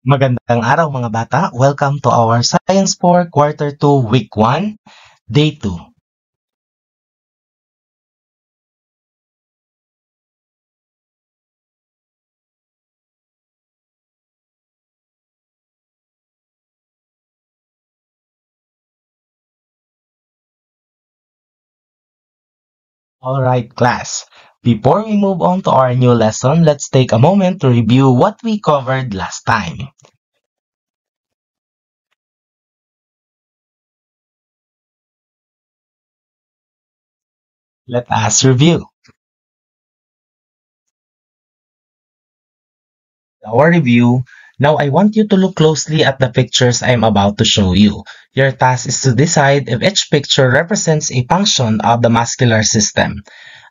Magandang araw mga bata. Welcome to our Science 4 Quarter 2 Week 1, Day 2. Alright class, before we move on to our new lesson, let's take a moment to review what we covered last time. Let us review. Our review, now I want you to look closely at the pictures I am about to show you. Your task is to decide if each picture represents a function of the muscular system.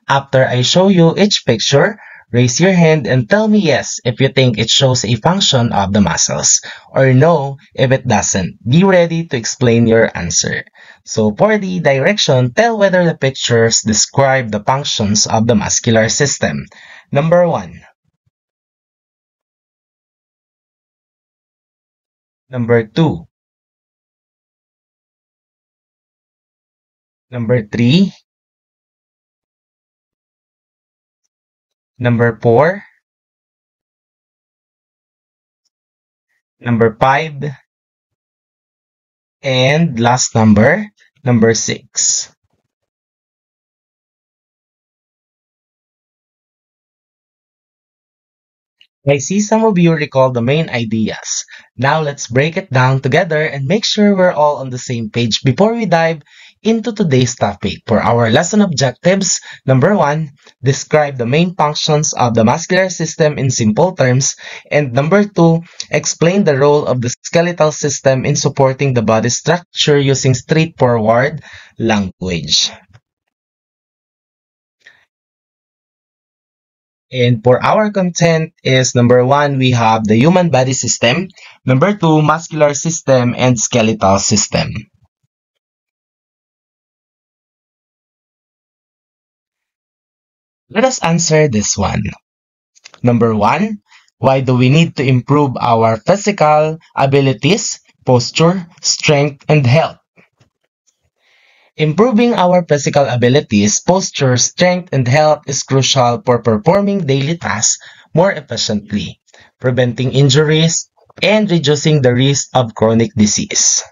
After I show you each picture, raise your hand and tell me yes if you think it shows a function of the muscles, or no if it doesn't. Be ready to explain your answer. So for the direction, tell whether the pictures describe the functions of the muscular system. Number 1. Number 2. Number 3. Number 4. Number 5. And last number, number 6. I see some of you recall the main ideas. Now let's break it down together and make sure we're all on the same page before we dive into today's topic. For our lesson objectives, number 1, describe the main functions of the muscular system in simple terms, and number 2, explain the role of the skeletal system in supporting the body structure using straightforward language. And for our content is number 1, we have the human body system. Number 2, muscular system and skeletal system. Let us answer this one. Number 1, why do we need to improve our physical abilities, posture, strength, and health? Improving our physical abilities, posture, strength, and health is crucial for performing daily tasks more efficiently, preventing injuries, and reducing the risk of chronic disease.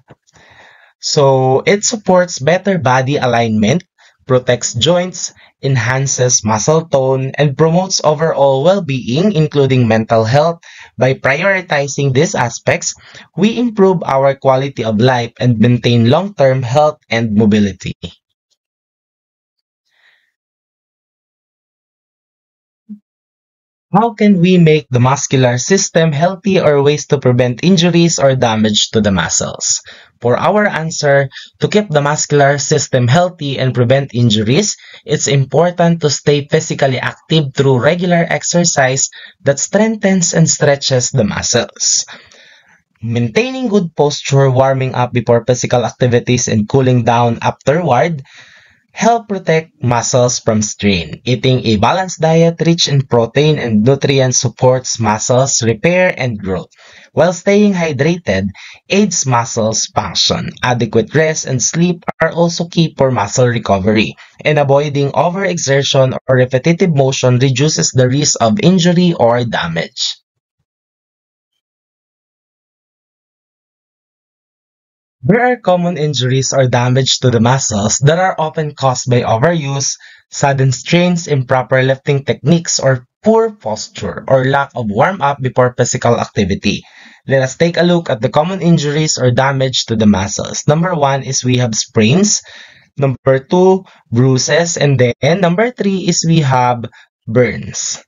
So, it supports better body alignment, protects joints, enhances muscle tone, and promotes overall well-being, including mental health. By prioritizing these aspects, we improve our quality of life and maintain long-term health and mobility. How can we make the muscular system healthy or ways to prevent injuries or damage to the muscles? For our answer, to keep the muscular system healthy and prevent injuries, it's important to stay physically active through regular exercise that strengthens and stretches the muscles. Maintaining good posture, warming up before physical activities, and cooling down afterward help protect muscles from strain. Eating a balanced diet rich in protein and nutrients supports muscles repair and growth, while staying hydrated aids muscles function. Adequate rest and sleep are also key for muscle recovery, and avoiding overexertion or repetitive motion reduces the risk of injury or damage. There are common injuries or damage to the muscles that are often caused by overuse, sudden strains, improper lifting techniques, or poor posture or lack of warm-up before physical activity. Let us take a look at the common injuries or damage to the muscles. Number 1 is we have sprains. Number 2, bruises. And then number 3 is we have burns.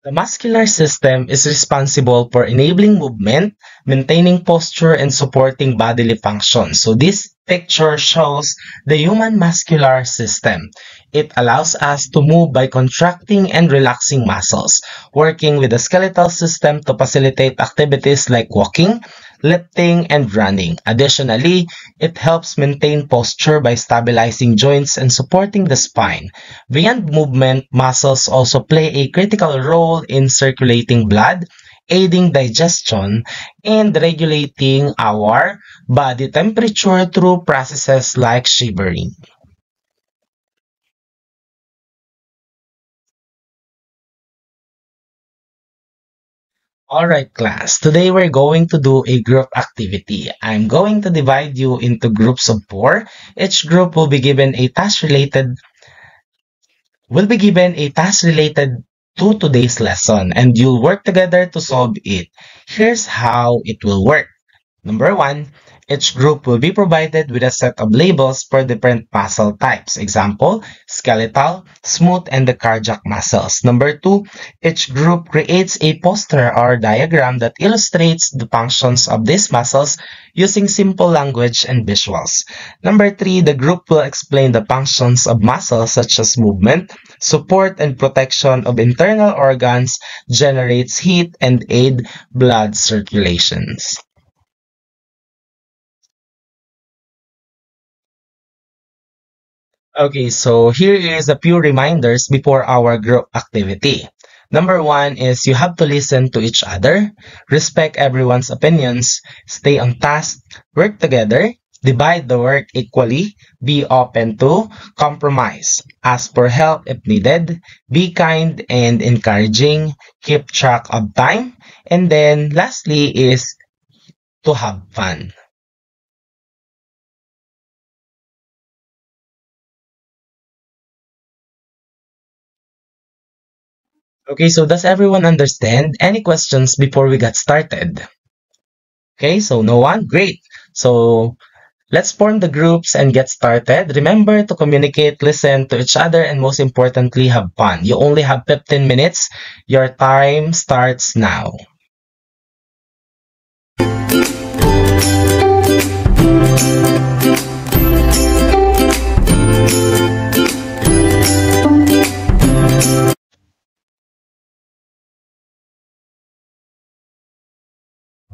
The muscular system is responsible for enabling movement, maintaining posture, and supporting bodily function. So this picture shows the human muscular system. It allows us to move by contracting and relaxing muscles, working with the skeletal system to facilitate activities like walking, lifting, and running. Additionally, it helps maintain posture by stabilizing joints and supporting the spine. Beyond movement, muscles also play a critical role in circulating blood, aiding digestion, and regulating our body temperature through processes like shivering. Alright class, today we're going to do a group activity. I'm going to divide you into groups of four. Each group will be given a task related to today's lesson and you'll work together to solve it. Here's how it will work. Number one, each group will be provided with a set of labels for different muscle types. Example, skeletal, smooth, and the cardiac muscles. Number two, each group creates a poster or diagram that illustrates the functions of these muscles using simple language and visuals. Number three, the group will explain the functions of muscles such as movement, support and protection of internal organs, generates heat, and aid blood circulations. Okay, so here is a few reminders before our group activity. Number one is you have to listen to each other, respect everyone's opinions, stay on task, work together, divide the work equally, be open to compromise, ask for help if needed, be kind and encouraging, keep track of time, and then lastly is to have fun. Okay, so does everyone understand? Any questions before we get started? Okay, so no one? Great. So let's form the groups and get started. Remember to communicate, listen to each other, and most importantly, have fun. You only have 15 minutes. Your time starts now.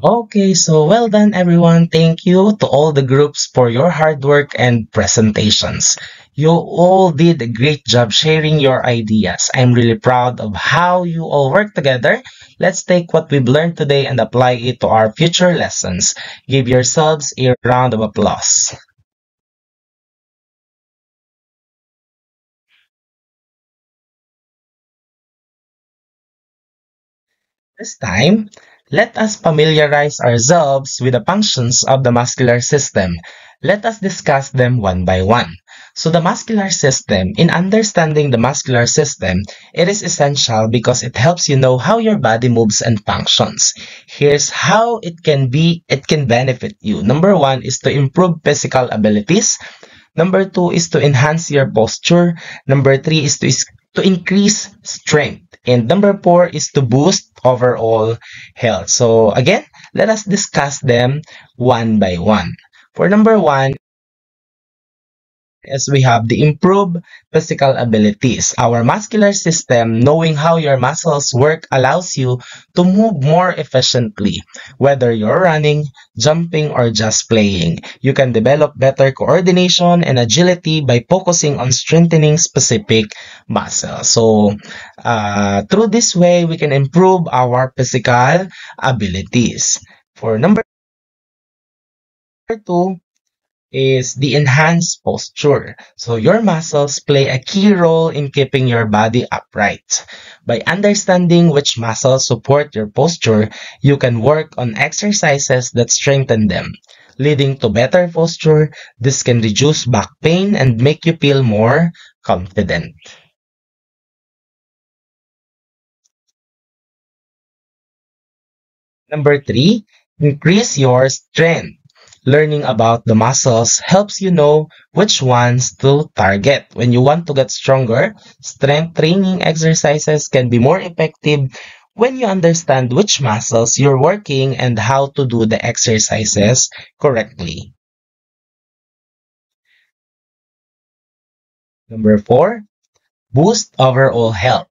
Okay, so well done, everyone. Thank you to all the groups for your hard work and presentations. You all did a great job sharing your ideas. I'm really proud of how you all work together. Let's take what we've learned today and apply it to our future lessons. Give yourselves a round of applause. This time, let us familiarize ourselves with the functions of the muscular system. Let us discuss them one by one. So the muscular system, in understanding the muscular system, it is essential because it helps you know how your body moves and functions. Here's how it can benefit you. Number one is to improve physical abilities. Number two is to enhance your posture. Number three is to increase strength. And number four is to boost overall health. So again, let us discuss them one by one. For number one, as we have the improved physical abilities. Our muscular system, knowing how your muscles work, allows you to move more efficiently. Whether you're running, jumping, or just playing, you can develop better coordination and agility by focusing on strengthening specific muscles. So, through this way, we can improve our physical abilities. For number two, is the enhanced posture. So your muscles play a key role in keeping your body upright. By understanding which muscles support your posture, you can work on exercises that strengthen them, leading to better posture. This can reduce back pain and make you feel more confident. Number three, increase your strength. Learning about the muscles helps you know which ones to target. When you want to get stronger, strength training exercises can be more effective when you understand which muscles you're working and how to do the exercises correctly. Number four, boost overall health.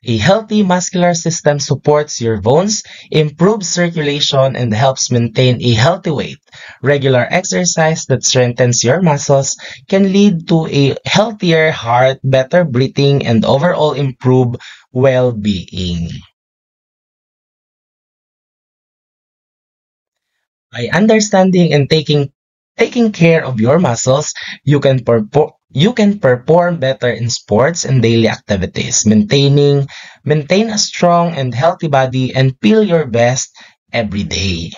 A healthy muscular system supports your bones, improves circulation, and helps maintain a healthy weight. Regular exercise that strengthens your muscles can lead to a healthier heart, better breathing, and overall improved well-being. By understanding and taking care of your muscles, you can perform better in sports and daily activities, maintain a strong and healthy body and feel your best every day.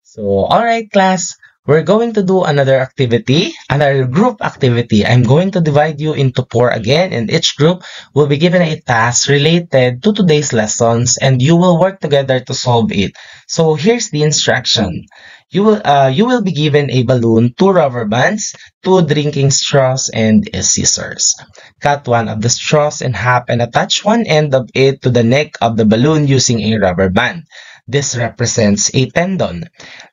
So, all right, class, we're going to do another activity, another group activity. I'm going to divide you into four again, and each group will be given a task related to today's lessons, and you will work together to solve it. So, here's the instruction. You will be given a balloon, two rubber bands, two drinking straws, and a scissors. Cut one of the straws in half and attach one end of it to the neck of the balloon using a rubber band. This represents a tendon.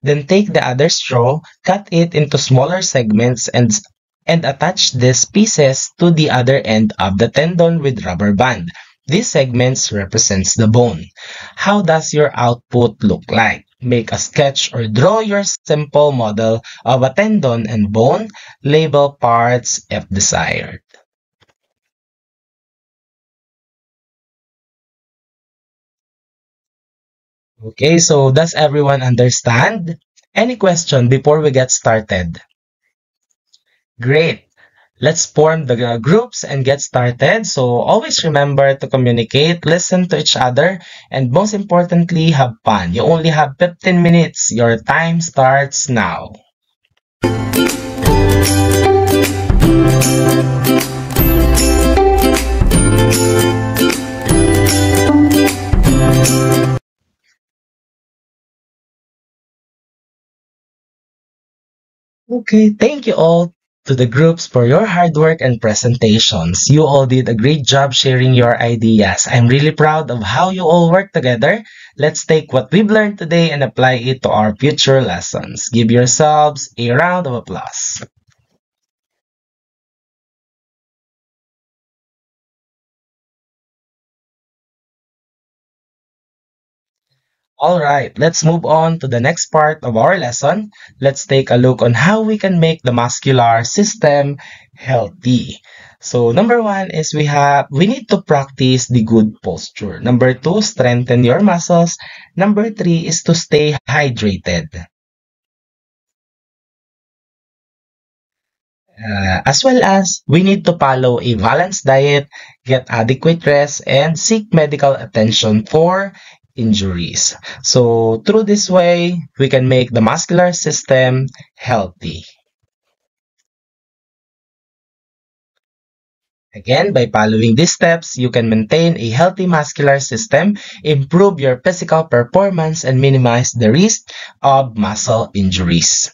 Then take the other straw, cut it into smaller segments and attach these pieces to the other end of the tendon with rubber band. These segments represents the bone. How does your output look like? Make a sketch or draw your simple model of a tendon and bone. Label parts if desired. Okay, so does everyone understand? Any question before we get started? Great. Let's form the groups and get started. So always remember to communicate, listen to each other, and most importantly, have fun. You only have 15 minutes. Your time starts now. Okay, thank you all to the groups for your hard work and presentations. You all did a great job sharing your ideas. I'm really proud of how you all work together. Let's take what we've learned today and apply it to our future lessons. Give yourselves a round of applause. All right, let's move on to the next part of our lesson. Let's take a look on how we can make the muscular system healthy. So number one is we need to practice the good posture. Number two, strengthen your muscles. Number three is to stay hydrated. As well as we need to follow a balanced diet, get adequate rest, and seek medical attention for injuries. So through this way, we can make the muscular system healthy. Again, by following these steps, you can maintain a healthy muscular system, improve your physical performance, and minimize the risk of muscle injuries.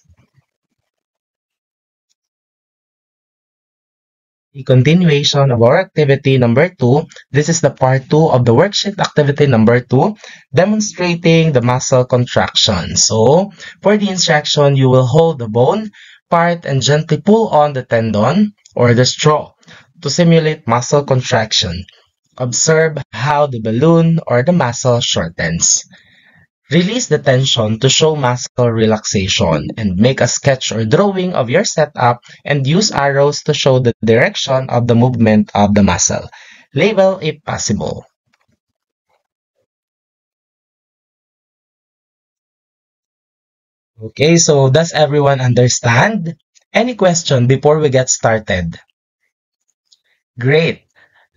The continuation of our activity number two. This is the part two of the worksheet activity number two, demonstrating the muscle contraction. So, for the instruction, you will hold the bone part and gently pull on the tendon or the straw to simulate muscle contraction. Observe how the balloon or the muscle shortens. Release the tension to show muscle relaxation and make a sketch or drawing of your setup and use arrows to show the direction of the movement of the muscle. Label if possible. Okay, so does everyone understand? Any question before we get started? Great.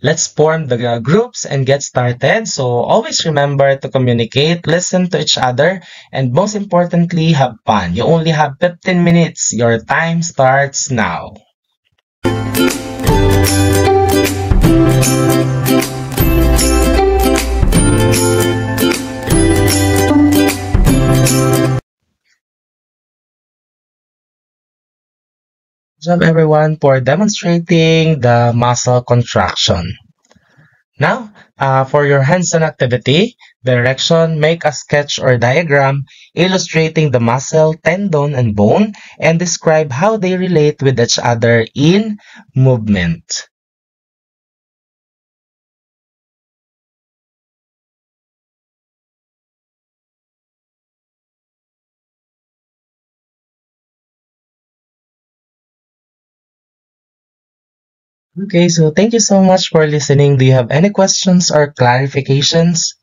Let's form the groups and get started. So always remember to communicate, listen to each other, and most importantly, have fun. You only have 15 minutes. Your time starts now. Good job everyone for demonstrating the muscle contraction. Now, for your hands-on activity, direction, make a sketch or diagram illustrating the muscle, tendon, and bone, and describe how they relate with each other in movement. Okay, so thank you so much for listening. Do you have any questions or clarifications?